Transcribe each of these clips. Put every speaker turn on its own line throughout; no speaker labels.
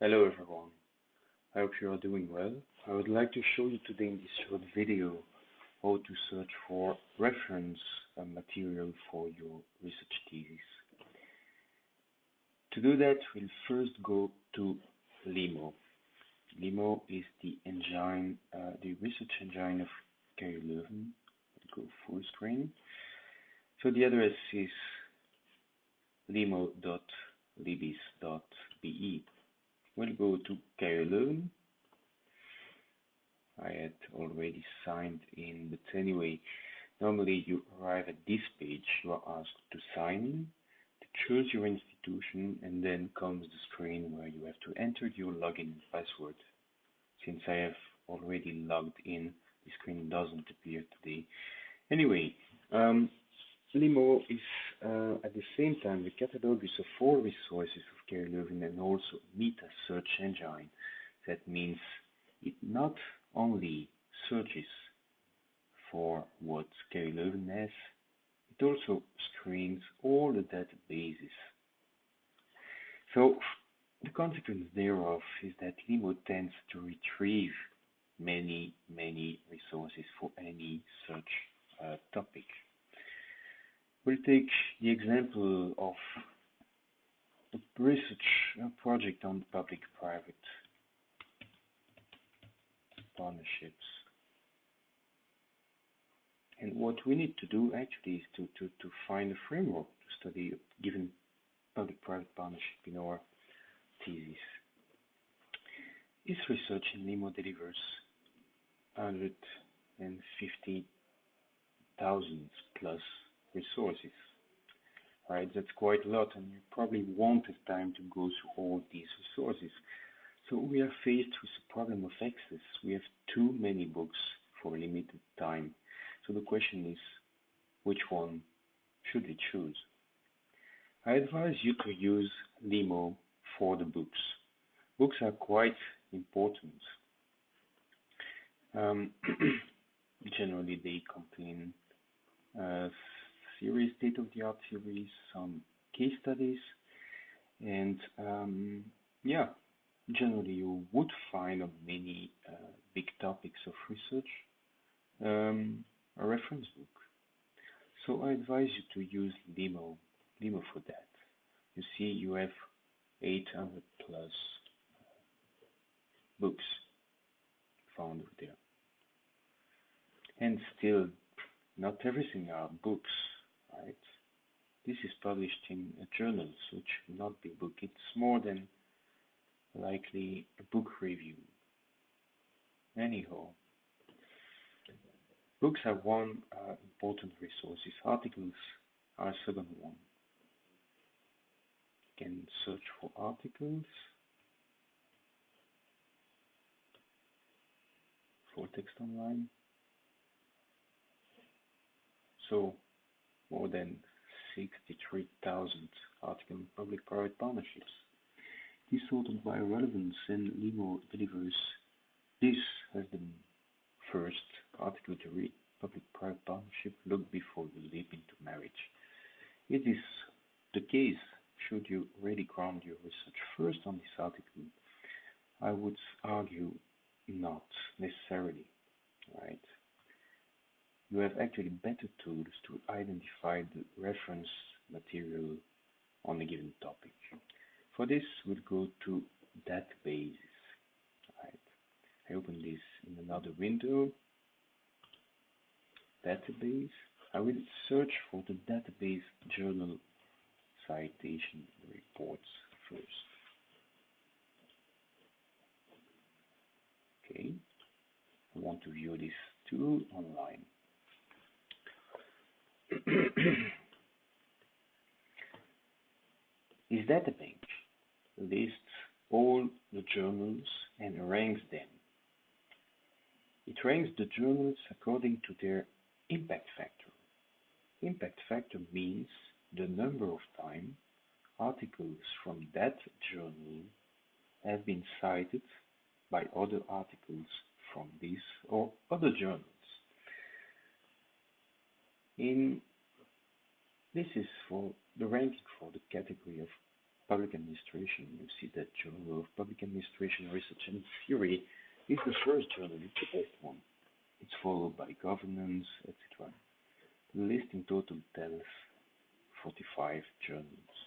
Hello everyone, I hope you are doing well. I would like to show you today in this short video how to search for reference material for your research thesis. To do that, we'll first go to Limo. Limo is the engine, the research engine of KU Leuven. We'll go full screen. So the address is limo.libis.be. We'll go to KU Leuven. I had already signed in, but anyway, normally you arrive at this page, you are asked to sign in, to choose your institution, and then comes the screen where you have to enter your login and password. Since I have already logged in, the screen doesn't appear today. Anyway, Limo is at the same time the catalogus of all resources of KU Leuven and also meta search engine. That means it not only searches for what KU Leuven has, it also screens all the databases. So the consequence thereof is that Limo tends to retrieve many resources for any such topic. We'll take the example of a research project on public-private partnerships. And what we need to do actually is to find a framework to study a given public-private partnership in our thesis. This research in Limo delivers 150,000 plus resources. Right, that's quite a lot, and you probably won't have time to go through all these resources. So we are faced with the problem of access. We have too many books for a limited time. So the question is, which one should we choose? I advise you to use Limo for the books. Books are quite important. Generally, they contain state-of-the-art series, some case studies, and generally you would find on many big topics of research a reference book. So I advise you to use Limo for that. You see, you have 800 plus books found over there, and still not everything are books, right? This is published in a journal, so it should not be a book. It's more than likely a book review. Anyhow, books are one important resource. Articles are a second one. You can search for articles, for text online. So more than 63,000 articles on public-private partnerships. This sorted by relevance, and Limo delivers this as the first article to read. Public-private partnership, look before you leap into marriage. It is the case should you really ground your research first on this article. I would argue not necessarily, right? You have actually better tools to identify the reference material on a given topic. For this, we'll go to databases. Right. I open this in another window. Database. I will search for the database journal citation reports first. Okay. I want to view this tool online. This database lists all the journals and ranks them. It ranks the journals according to their impact factor. Impact factor means the number of times articles from that journal have been cited by other articles from this or other journals. This is for the ranking for the category of public administration. You see that Journal of Public Administration Research and Theory is the first journal, it's the best one. It's followed by governance, etc. The list in total tells 45 journals.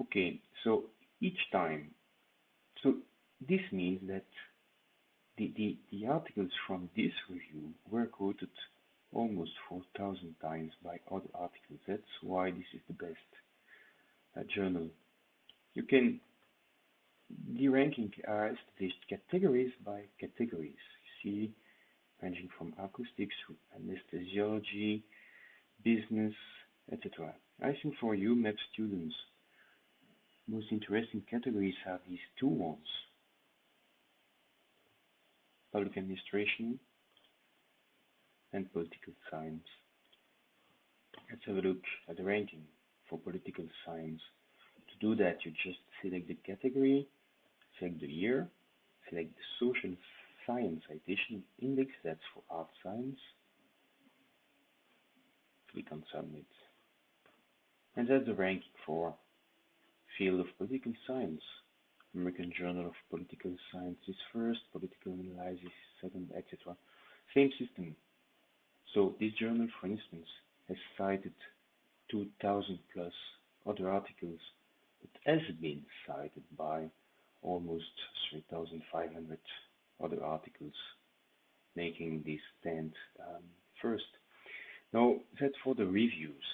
Okay, so each time, so this means that the articles from this review were quoted almost 4,000 times by other articles. That's why this is the best journal. You can de-ranking are established categories by categories. You see, ranging from acoustics to anesthesiology, business, etc. I think for you, MEP students, most interesting categories are these two ones: public administration and political science. Let's have a look at the ranking for political science. To do that, you just select the category, select the year, select the social science citation index, that's for art science, click on submit. And that's the ranking for field of political science. American Journal of Political Science is first, political analysis second, etc. Same system. So this journal, for instance, has cited 2,000 plus other articles, but has been cited by almost 3,500 other articles, making this stand first. Now, that's for the reviews.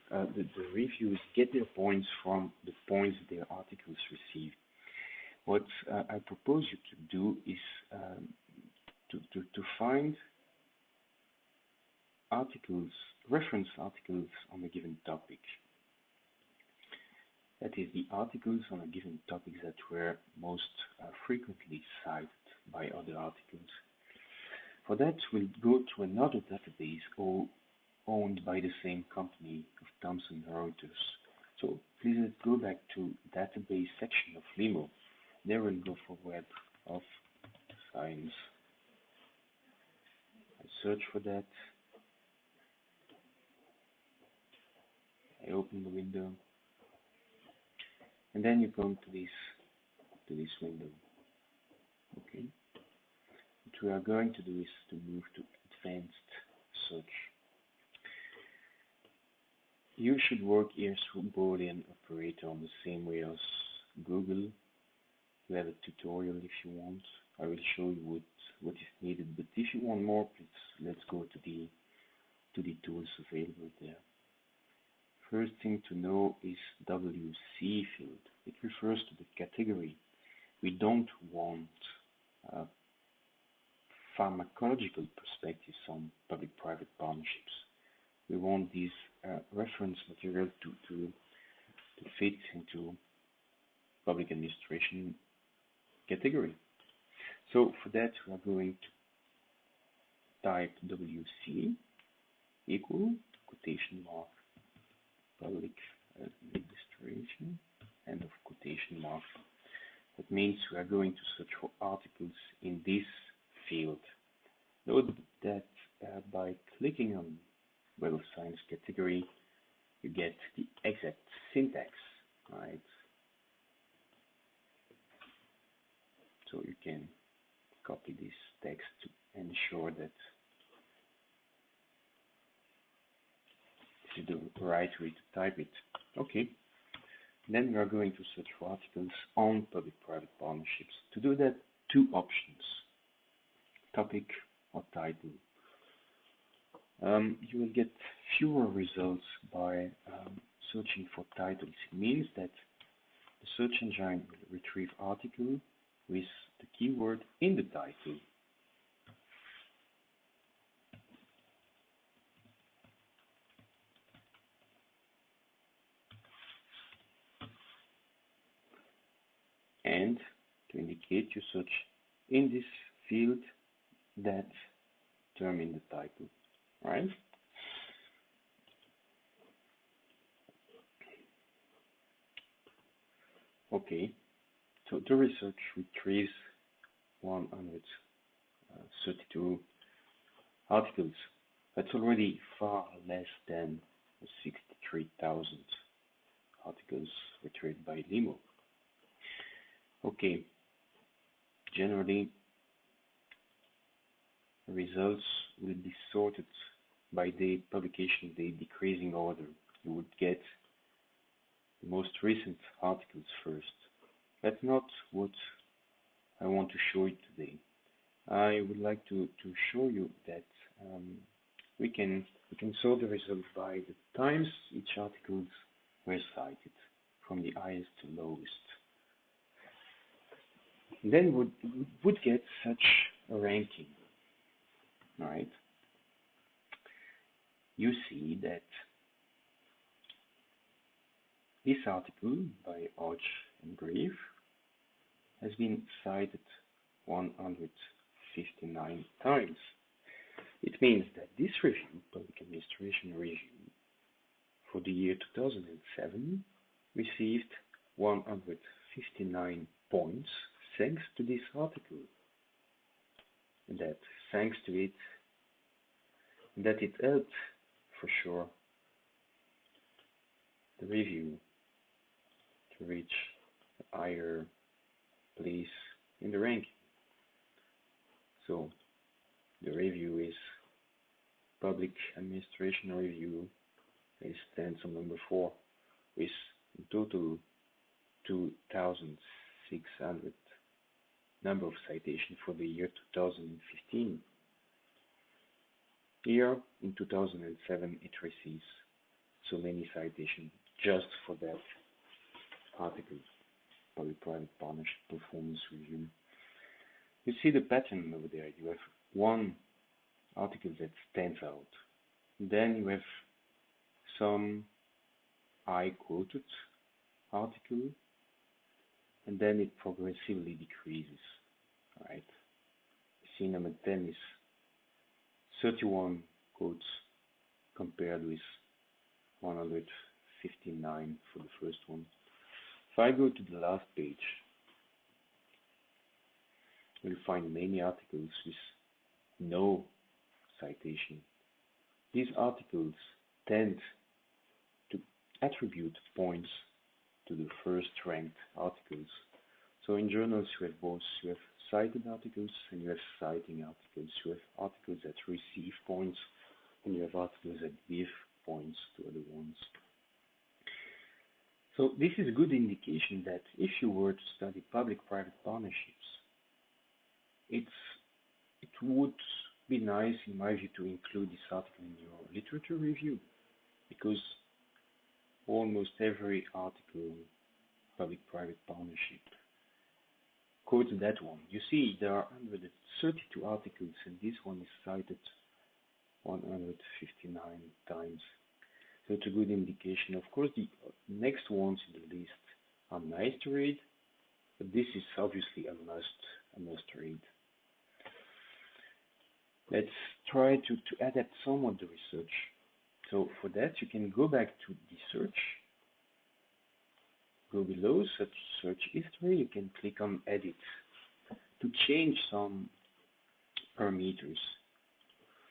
The reviews get their points from the points their articles receive. What I propose you to do is to find articles, reference articles on a given topic. That is, the articles on a given topic that were most frequently cited by other articles. For that, we'll go to another database owned by the same company of Thomson Reuters. So please let's go back to database section of Limo. There we'll go for Web of Science. I search for that. I open the window, and then you come to this window. Okay. What we are going to do is to move to advanced search. You should work here through Boolean operator on the same way as Google. You have a tutorial if you want. I will show you what is needed, but if you want more, please let's go to the tools available there. First thing to know is WC field. It refers to the category. We don't want pharmacological perspectives on public-private partnerships. We want these reference material to fit into public administration category. So for that, we are going to type WC equal quotation mark public administration, end of quotation mark. That means we are going to search for articles in this field. Note that by clicking on Web of Science category, you get the exact syntax, right? So you can copy this text to ensure that this is the right way to type it. Okay. Then we are going to search for articles on public-private partnerships. To do that, two options: topic or title. You will get fewer results by searching for titles. It means that the search engine will retrieve article with the keyword in the title. And to indicate you search in this field that term in the title, right? Okay, so the research retrieves 132 articles. That's already far less than 63,000 articles retrieved by Limo. Okay, generally results will be sorted by date, publication date, decreasing order. You would get the most recent articles first. That's not what I want to show you today. I would like to show you that we can sort the result by the times each articles were cited, from the highest to lowest. Then would get such a ranking, right? You see that this article by Arch and Grave has been cited 159 times. It means that this review, Public Administration Review, for the year 2007 received 159 points thanks to this article. And that thanks to it, that it helped for sure the review to reach a higher place in the ranking. So the review is Public Administration Review is stands on number 4 with in total 2,600 number of citations for the year 2015. Here in 2007 it receives so many citations just for that article, Public-Private Partnership Performance Review. You see the pattern over there. You have one article that stands out. Then you have some high quoted article, and then it progressively decreases, right? You see number 10 is 31 quotes compared with 159 for the first one. If I go to the last page, you'll find many articles with no citation. These articles tend to attribute points to the first ranked articles. So in journals you have both, you have cited articles and you have citing articles. You have articles that receive points and you have articles that give points to other ones. So this is a good indication that if you were to study public-private partnerships, it would be nice, in my view, to include this article in your literature review, because almost every article, public-private partnership, quotes that one. You see, there are 132 articles, and this one is cited 159 times. So it's a good indication. Of course, the next ones in the list are nice to read, but this is obviously a must read. Let's try to adapt somewhat the research. So for that, you can go back to the search, go below search history, you can click on edit to change some parameters.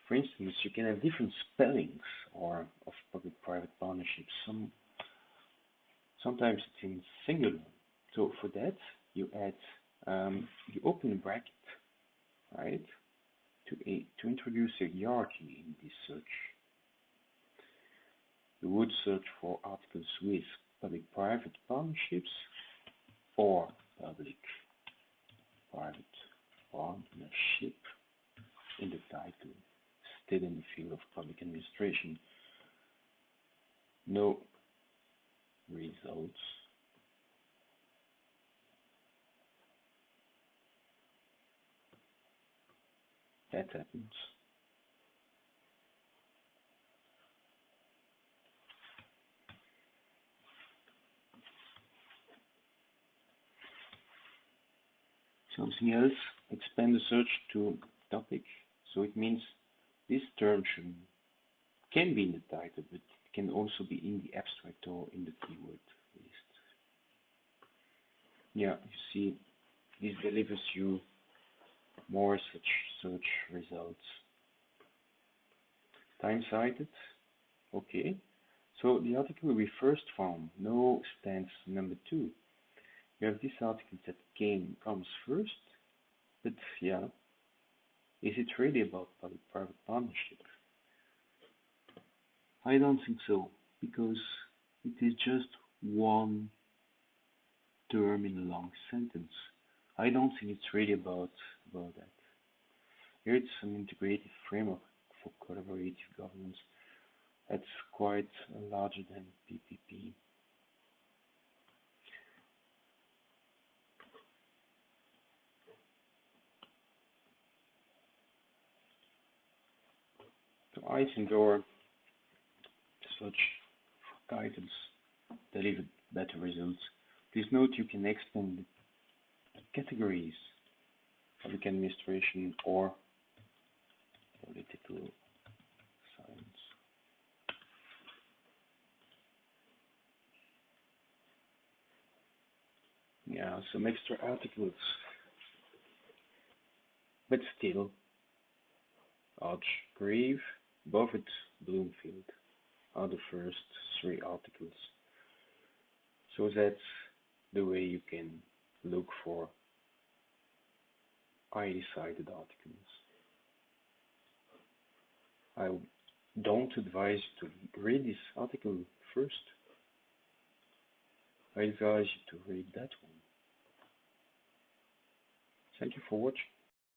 For instance, you can have different spellings of public-private partnerships. Sometimes it's in singular. So for that, you add, you open a bracket, right, to introduce a hierarchy in this search. You would search for articles with public-private partnerships or public-private partnership in the title, still in the field of public administration. No results. That happens. Something else, expand the search to topic. So it means this term can be in the title, but it can also be in the abstract or in the keyword list. Yeah, you see, this delivers you more such search results. Time cited, okay. So the article we first found now stands number 2. You have this article that comes first, but yeah, is it really about public-private partnership? I don't think so, because it is just one term in a long sentence. I don't think it's really about that. Here it's an integrated framework for collaborative governance that's quite larger than PPP. So I think there are such guidance deliver better results. Please note you can expand the categories: public administration or political science. Yeah, some extra articles, but still, Archgrave, Buffett, Bloomfield are the first 3 articles. So that's the way you can look for highly cited articles. I don't advise to read this article first. I advise you to read that one. Thank you for watching.